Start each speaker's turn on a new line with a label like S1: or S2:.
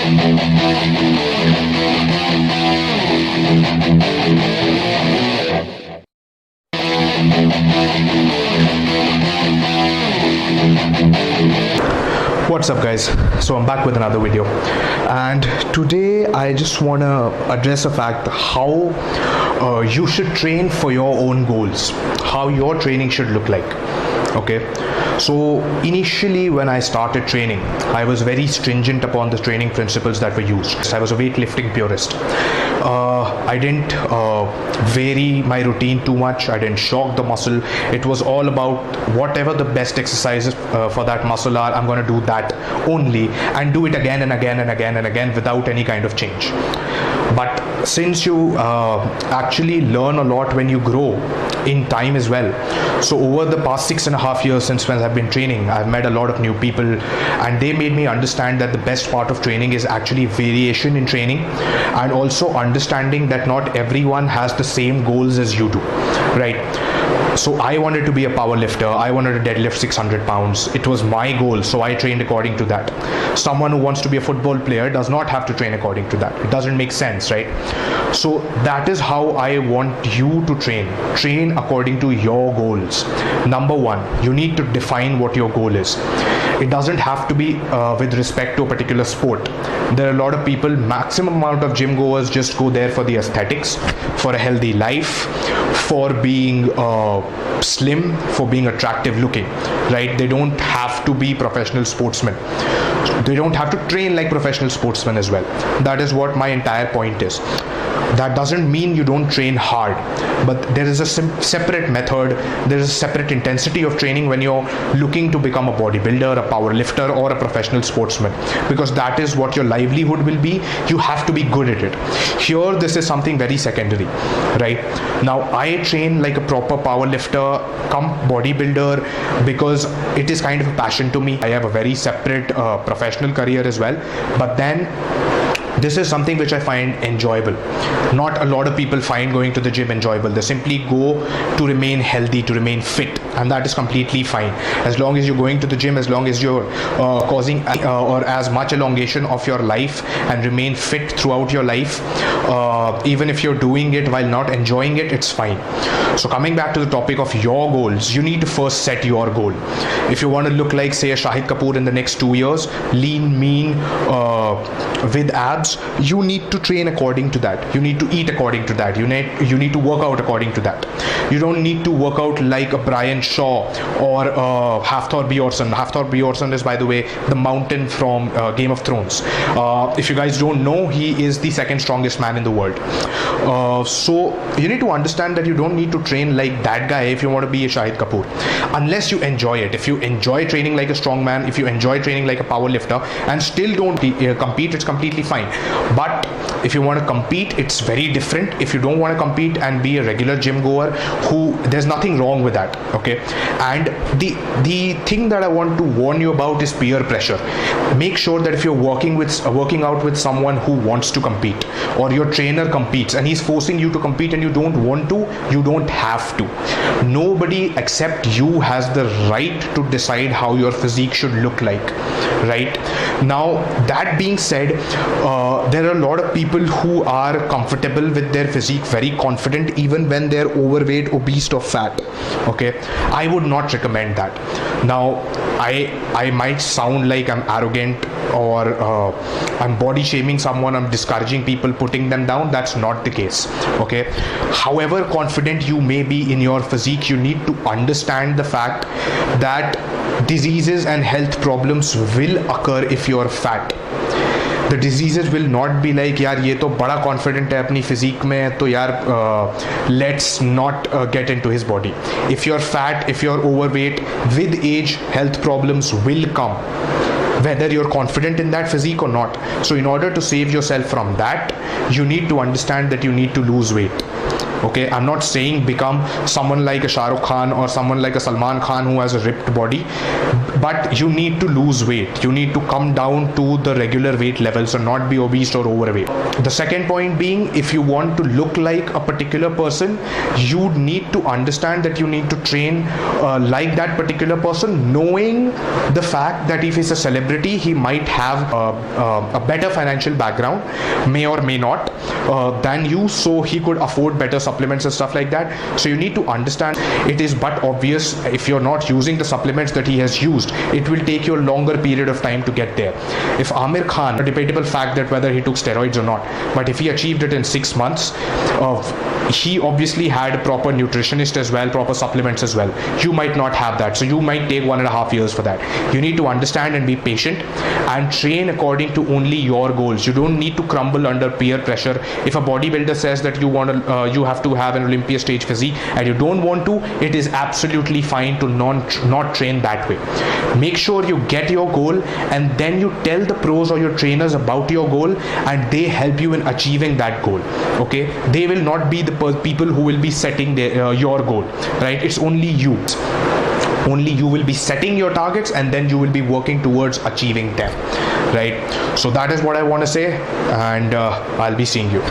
S1: What's up guys, so I'm back with another video, and today I just want to address the fact how you should train for your own goals, how your training should look like. Okay, so initially when I started training, I was very stringent upon the training principles that were used. I was a weightlifting purist. I didn't vary my routine too much. I didn't shock the muscle. It was all about whatever the best exercises for that muscle are, I'm going to do that only, and do it again and again and again and again without any kind of change. But since you actually learn a lot when you grow in time as well, so over the past 6.5 years since when I've been training, I've met a lot of new people, and they made me understand that the best part of training is actually variation in training, and also understanding that not everyone has the same goals as you do, right? So I wanted to be a power lifter. I wanted to deadlift 600 pounds. It was my goal, so I trained according to that. Someone who wants to be a football player does not have to train according to that. It doesn't make sense, right? So that is how I want you to train. Train according to your goals. Number one, you need to define what your goal is. It doesn't have to be with respect to a particular sport. There are a lot of people, maximum amount of gym goers just go there for the aesthetics, for a healthy life, for being slim, for being attractive looking, right? They don't have to be professional sportsmen. They don't have to train like professional sportsmen as well. That is what my entire point is. That doesn't mean you don't train hard, but there is a separate method, there is a separate intensity of training when you're looking to become a bodybuilder, a power lifter, or a professional sportsman, because that is what your livelihood will be. You have to be good at it. Here, this is something very secondary, right? Now, I train like a proper power lifter, come bodybuilder, because it is kind of a passion to me. I have a very separate professional career as well, but then this is something which I find enjoyable. Not a lot of people find going to the gym enjoyable. They simply go to remain healthy, to remain fit, and that is completely fine. As long as you're going to the gym, as long as you're causing or as much elongation of your life and remain fit throughout your life, even if you're doing it while not enjoying it, it's fine. So coming back to the topic of your goals, you need to first set your goal. If you want to look like, say, a Shahid Kapoor in the next 2 years, lean, mean, with abs, you need to train according to that. You need to eat according to that. You need to work out according to that. You don't need to work out like a Brian Shaw or Hafthor Bjornsson. Hafthor Bjornsson is, by the way, the mountain from Game of Thrones. If you guys don't know, he is the second strongest man in the world. So you need to understand that you don't need to train like that guy if you want to be a Shahid Kapoor, unless you enjoy it. If you enjoy training like a strong man, if you enjoy training like a power lifter and still don't compete, it's completely fine. But if you want to compete, it's very different. If you don't want to compete and be a regular gym goer, there's nothing wrong with that, okay? And the thing that I want to warn you about is peer pressure. Make sure that if you're working out with someone who wants to compete, or your trainer competes and he's forcing you to compete and you don't want to, you don't have to. Nobody except you has the right to decide how your physique should look like, right? Now, that being said, there are a lot of people who are comfortable with their physique, very confident, even when they're overweight, obese, or fat. Okay, I would not recommend that. Now, I might sound like I'm arrogant or I'm body shaming someone, I'm discouraging people, putting them down. That's not the case. Okay, however confident you may be in your physique, you need to understand the fact that diseases and health problems will occur if you're fat. The diseases will not be like, यार ये तो बड़ा confident है अपनी physique में, तो यार let's not get into his body. If you're fat, if you're overweight, with age, health problems will come, whether you're confident in that physique or not. So in order to save yourself from that, you need to understand that you need to lose weight. Okay, I'm not saying become someone like a Shah Rukh Khan or someone like a Salman Khan who has a ripped body, but you need to lose weight. You need to come down to the regular weight level, so not be obese or overweight. The second point being, if you want to look like a particular person, you need to understand that you need to train like that particular person, knowing the fact that if he's a celebrity, he might have a better financial background, may or may not, than you, so he could afford better supplements and stuff like that. So you need to understand, it is but obvious, if you're not using the supplements that he has used, it will take you a longer period of time to get there. If Amir Khan, a debatable fact that whether he took steroids or not, but if he achieved it in 6 months, he obviously had a proper nutritionist as well, proper supplements as well. You might not have that, so you might take 1.5 years for that. You need to understand and be patient and train according to only your goals. You don't need to crumble under peer pressure. If a bodybuilder says that you have to have an Olympia stage physique and you don't want to, it is absolutely fine to not train that way. Make sure you get your goal, and then you tell the pros or your trainers about your goal, and they help you in achieving that goal. Okay, they will not be the people who will be setting your goal, right? It's only you. Only you will be setting your targets, and then you will be working towards achieving them, right? So that is what I want to say, and I'll be seeing you.